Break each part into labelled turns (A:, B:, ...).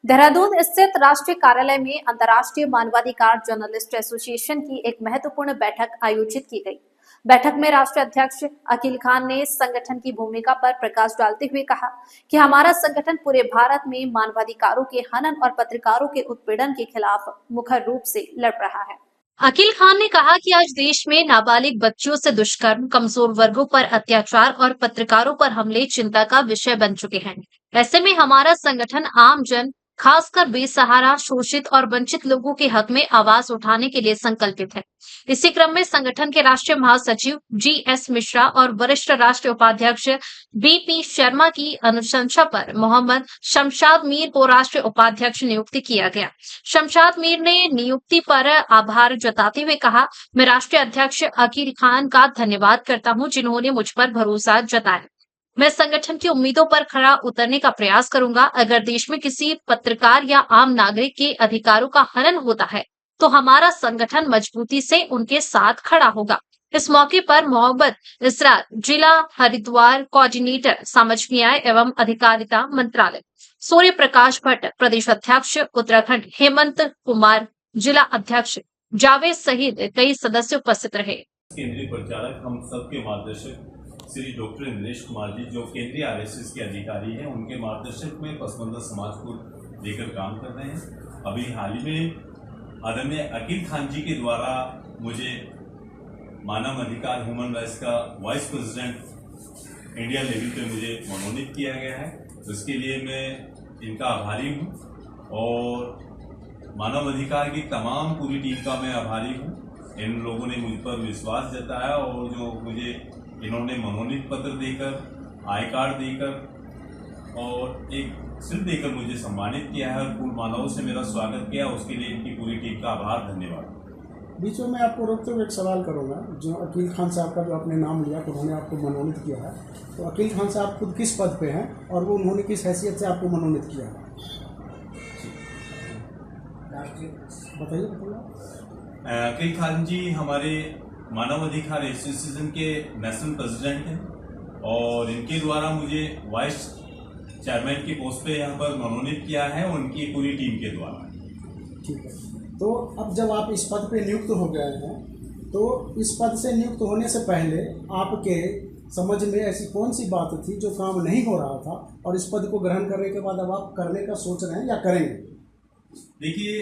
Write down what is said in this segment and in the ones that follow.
A: देहरादून स्थित राष्ट्रीय कार्यालय में अंतर्राष्ट्रीय मानवाधिकार जर्नलिस्ट एसोसिएशन की एक महत्वपूर्ण बैठक आयोजित की गई। बैठक में राष्ट्रीय अध्यक्ष अकील खान ने संगठन की भूमिका पर प्रकाश डालते हुए कहा कि हमारा संगठन पूरे भारत में मानवाधिकारों के हनन और पत्रकारों के उत्पीड़न के खिलाफ मुखर रूप से लड़ रहा है। अकील खान ने कहा कि आज देश में नाबालिग बच्चियों से दुष्कर्म, कमजोर वर्गों पर अत्याचार और पत्रकारों पर हमले चिंता का विषय बन चुके हैं। ऐसे में हमारा संगठन आम जन, खासकर बेसहारा, शोषित और वंचित लोगों के हक में आवाज उठाने के लिए संकल्पित है। इसी क्रम में संगठन के राष्ट्रीय महासचिव जी.एस. मिश्रा और वरिष्ठ राष्ट्रीय उपाध्यक्ष बी.पी. शर्मा की अनुशंसा पर मोहम्मद शमशाद मीर को राष्ट्रीय उपाध्यक्ष नियुक्त किया गया। शमशाद मीर ने नियुक्ति पर आभार जताते हुए कहा, मैं राष्ट्रीय अध्यक्ष अकील खान का धन्यवाद करता हूं, जिन्होंने मुझ पर भरोसा जताया। मैं संगठन की उम्मीदों पर खरा उतरने का प्रयास करूंगा। अगर देश में किसी पत्रकार या आम नागरिक के अधिकारों का हनन होता है तो हमारा संगठन मजबूती से उनके साथ खड़ा होगा। इस मौके पर मोहम्मद इसरार, जिला हरिद्वार कोऑर्डिनेटर सामाजिक न्याय एवं अधिकारिता मंत्रालय, सूर्य प्रकाश भट्ट प्रदेश अध्यक्ष उत्तराखंड, हेमंत कुमार जिला अध्यक्ष, जावेद सहित कई सदस्य उपस्थित रहे।
B: केंद्रीय परिचालक हम सबके मार्गदर्शक श्री डॉक्टर नरेश कुमार जी, जो केंद्रीय आरएसएस के अधिकारी हैं, उनके मार्गदर्शक में पसमंदा समाज को लेकर काम कर रहे हैं। अभी हाल ही में आदरणीय अकील खान जी के द्वारा मुझे मानव अधिकार ह्यूमन राइट्स का वाइस प्रेसिडेंट इंडिया लेवल पे मुझे मनोनीत किया गया है। उसके लिए मैं इनका आभारी हूँ और मानव अधिकार की तमाम पूरी टीम का मैं आभारी हूँ। इन लोगों ने मुझ पर विश्वास जताया और जो मुझे इन्होंने मनोनीत पत्र देकर, आई कार्ड देकर और एक सिल देकर मुझे सम्मानित किया है और पूर्ण मानवों से मेरा स्वागत किया, उसके लिए इनकी पूरी टीम का आभार, धन्यवाद।
C: बीच में मैं आपको रोकते हुए एक सवाल करूंगा। जो अकील खान साहब का जो आपने नाम लिया, उन्होंने आपको मनोनीत किया है, तो अकील खान साहब खुद किस पद पे हैं और वो उन्होंने किस हैसियत से आपको मनोनीत किया है, बताइए।
B: अकील खान जी हमारे मानव अधिकार एसोसिएशन के नेशनल प्रेसिडेंट हैं और इनके द्वारा मुझे वाइस चेयरमैन की पोस्ट पे यहाँ पर मनोनीत किया है उनकी पूरी टीम के द्वारा।
C: ठीक है, तो अब जब आप इस पद पे नियुक्त हो गए हैं, तो इस पद से नियुक्त होने से पहले आपके समझ में ऐसी कौन सी बात थी जो काम नहीं हो रहा था और इस पद को ग्रहण करने के बाद अब आप करने का सोच रहे हैं या करेंगे?
B: देखिए,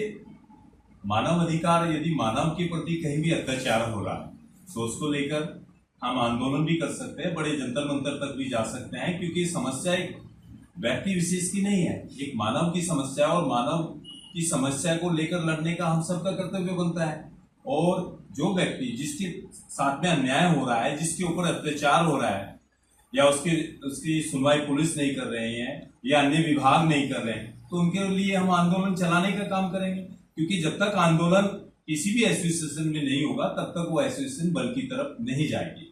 B: मानव अधिकार, यदि मानव के प्रति कहीं भी अत्याचार हो रहा है तो उसको लेकर हम आंदोलन भी कर सकते हैं, बड़े जंतर मंतर तक भी जा सकते हैं, क्योंकि समस्या एक व्यक्ति विशेष की नहीं है, एक मानव की समस्या और मानव की समस्या को लेकर लड़ने का हम सबका कर्तव्य बनता है। और जो व्यक्ति जिसके साथ में अन्याय हो रहा है, जिसके ऊपर अत्याचार हो रहा है या उसकी सुनवाई पुलिस नहीं कर रही है या अन्य विभाग नहीं कर रहे हैं, तो उनके लिए हम आंदोलन चलाने का काम करेंगे, क्योंकि जब तक आंदोलन किसी भी एसोसिएशन में नहीं होगा तब तक वो एसोसिएशन बल की तरफ नहीं जाएगी।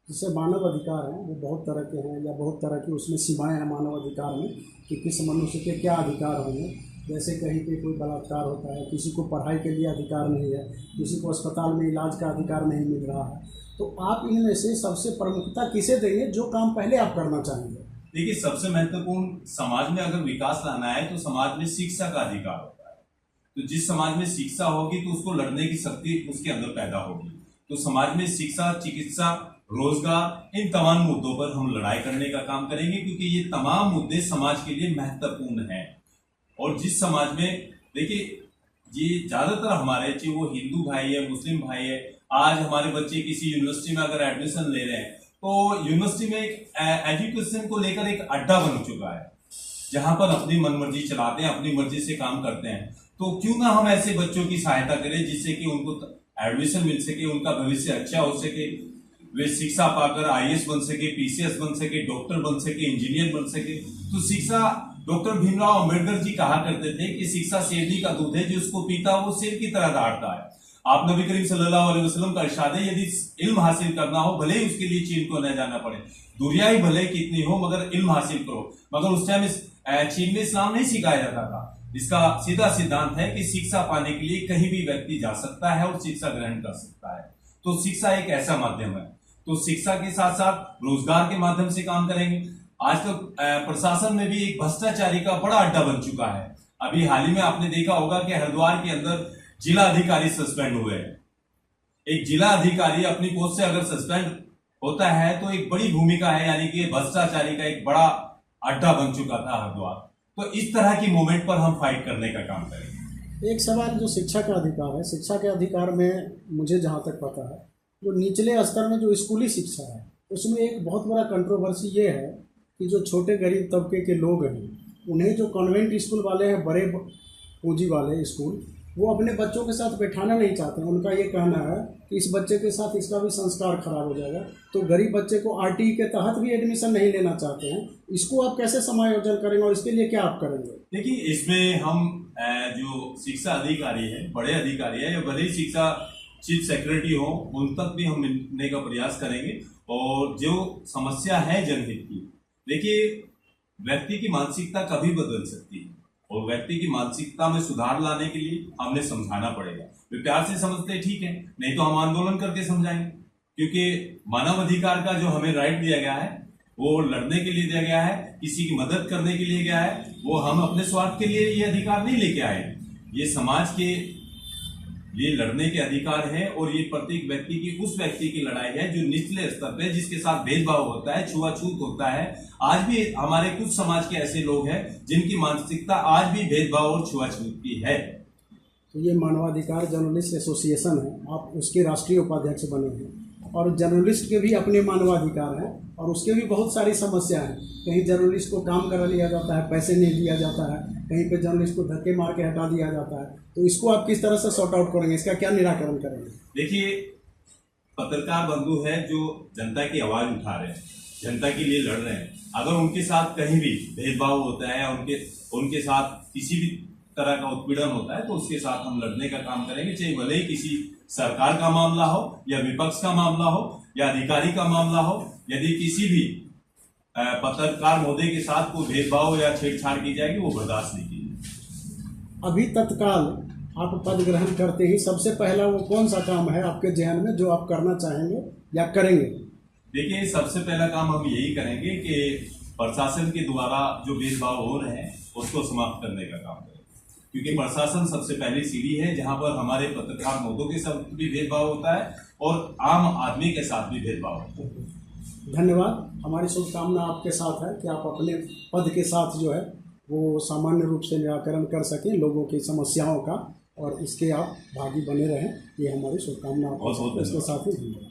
C: जैसे मानव अधिकार हैं वो बहुत तरह के हैं या बहुत तरह की उसमें सीमाएं हैं मानव अधिकार में कि किस मनुष्य के क्या अधिकार होंगे। जैसे कहीं पे कोई बलात्कार होता है, किसी को पढ़ाई के लिए अधिकार नहीं है, किसी को अस्पताल में इलाज का अधिकार नहीं मिल रहा है, तो आप इनमें से सबसे प्रमुखता किसे देंगे, जो काम पहले आप करना चाहेंगे?
B: देखिए, सबसे महत्वपूर्ण, समाज में अगर विकास लाना है तो समाज में शिक्षा का अधिकार होता है। तो जिस समाज में शिक्षा होगी तो उसको लड़ने की शक्ति उसके अंदर पैदा होगी। तो समाज में शिक्षा, चिकित्सा, रोजगार, इन तमाम मुद्दों पर हम लड़ाई करने का काम करेंगे, क्योंकि ये तमाम मुद्दे समाज के लिए महत्वपूर्ण हैं। और जिस समाज में, देखिए, ये ज्यादातर हमारे, चाहे वो हिंदू भाई है, मुस्लिम भाई है, आज हमारे बच्चे किसी यूनिवर्सिटी में अगर एडमिशन ले रहे हैं तो यूनिवर्सिटी में एक एजुकेशन को लेकर एक अड्डा बन चुका है, जहां पर अपनी मनमर्जी चलाते हैं, अपनी मर्जी से काम करते हैं। तो क्यों ना हम ऐसे बच्चों की सहायता करें जिससे कि उनको एडमिशन मिल सके, उनका भविष्य अच्छा हो सके, वे शिक्षा पाकर आईएएस बन सके, पीसीएस बन सके, डॉक्टर बन सके, इंजीनियर बन सके। तो शिक्षा, डॉक्टर भीमराव अंबेडकर जी कहा करते थे कि शिक्षा शेरनी का दूध है, जो उसको पीता वो शेर की तरह दहाड़ता है। आप नबी करीम सल्लल्लाहु अलैहि वसल्लम का इरशाद है, यदि इल्म हासिल करना हो, भले ही उसके लिए चीन को न जाना पड़े, दुनिया ही भले कितनी हो, मगर इल्म हासिल करो। मगर उस टाइम चीन में इस्लाम नहीं सिखाया जाता था। इसका सीधा सिद्धांत है कि शिक्षा पाने के लिए कहीं भी व्यक्ति जा सकता है और शिक्षा ग्रहण कर सकता है। तो शिक्षा एक ऐसा माध्यम है। तो शिक्षा के साथ साथ रोजगार के माध्यम से काम करेंगे। आज तो प्रशासन में भी एक भ्रष्टाचारी का बड़ा अड्डा बन चुका है। अभी हाल ही में आपने देखा होगा कि हरिद्वार के अंदर जिला अधिकारी सस्पेंड हुए हैं। एक जिला अधिकारी अपनी पोस्ट से अगर सस्पेंड होता है तो एक बड़ी भूमिका है, यानी कि भ्रष्टाचारी का एक बड़ा अड्डा बन चुका था हरिद्वार। तो इस तरह की मूवमेंट पर हम फाइट करने का काम करेंगे।
C: एक सवाल जो शिक्षा का अधिकार है, शिक्षा के अधिकार में मुझे जहाँ तक पता है, जो निचले स्तर में जो स्कूली शिक्षा है उसमें एक बहुत बड़ा कंट्रोवर्सी ये है कि जो छोटे गरीब तबके के लोग हैं उन्हें जो कॉन्वेंट स्कूल वाले हैं, बड़े पूंजी वाले स्कूल, वो अपने बच्चों के साथ बैठाना नहीं चाहते हैं। उनका ये कहना है कि इस बच्चे के साथ इसका भी संस्कार खराब हो जाएगा, तो गरीब बच्चे को आरटीई के तहत भी एडमिशन नहीं लेना चाहते हैं। इसको आप कैसे समायोजन करेंगे और इसके लिए क्या आप करेंगे?
B: देखिए, इसमें हम जो शिक्षा अधिकारी है, बड़े अधिकारी है, या भले ही शिक्षा चीफ सेक्रेटरी हो, उन तक भी हम मिलने का प्रयास करेंगे। और जो समस्या है जनहित की, देखिए व्यक्ति की मानसिकता कभी बदल सकती है और व्यक्ति की मानसिकता में सुधार लाने के लिए हमने समझाना पड़ेगा। वे प्यार से समझते हैं, ठीक है, नहीं तो हम आंदोलन करके समझाएंगे, क्योंकि मानव अधिकार का जो हमें राइट दिया गया है वो लड़ने के लिए दिया गया है, किसी की मदद करने के लिए गया है। वो हम अपने स्वार्थ के लिए ये अधिकार नहीं लेके आए, ये समाज के लिए लड़ने के अधिकार है। और ये प्रत्येक व्यक्ति की, उस व्यक्ति की लड़ाई है जो निचले स्तर पे, जिसके साथ भेदभाव होता है, छुआछूत होता है। आज भी हमारे कुछ समाज के ऐसे लोग हैं जिनकी मानसिकता आज भी भेदभाव और छुआछूत की है।
C: तो ये मानवाधिकार जर्नलिस्ट एसोसिएशन है, आप उसके राष्ट्रीय उपाध्यक्ष बने हैं, और जर्नलिस्ट के भी अपने मानवाधिकार हैं और उसके भी बहुत सारी समस्या हैं। कहीं जर्नलिस्ट को काम करा लिया जाता है, पैसे नहीं दिया जाता है, कहीं पे जर्नलिस्ट को धक्के मार के हटा दिया जाता है। तो इसको आप किस तरह से सॉर्ट आउट करेंगे, इसका क्या निराकरण करेंगे?
B: देखिए, पत्रकार बंधु है जो जनता की आवाज उठा रहे हैं, जनता के लिए लड़ रहे हैं। अगर उनके साथ कहीं भी भेदभाव होता है या उनके साथ किसी भी तरह का उत्पीड़न होता है तो उसके साथ हम लड़ने का काम करेंगे, चाहे भले ही किसी सरकार का मामला हो या विपक्ष का मामला हो या अधिकारी का मामला हो। यदि किसी भी पत्रकार महोदय के साथ कोई भेदभाव या छेड़छाड़ की जाएगी, वो बर्दाश्त नहीं की जाएगी।
C: अभी तत्काल आप पद ग्रहण करते ही सबसे पहला वो कौन सा काम है आपके जहन में जो आप करना चाहेंगे या करेंगे?
B: देखिए, सबसे पहला काम हम यही करेंगे कि प्रशासन के द्वारा जो भेदभाव हो रहे हैं उसको समाप्त करने का काम करेंगे, क्योंकि प्रशासन सबसे पहली सीढ़ी है जहां पर हमारे पत्रकार महोदयों के साथ भी भेदभाव होता है और आम आदमी के साथ भी भेदभाव होता है।
C: धन्यवाद। हमारी शुभकामना आपके साथ है कि आप अपने पद के साथ जो है वो सामान्य रूप से निराकरण कर सकें लोगों की समस्याओं का, और इसके आप भागी बने रहें, ये हमारी शुभकामना आपके साथ ही।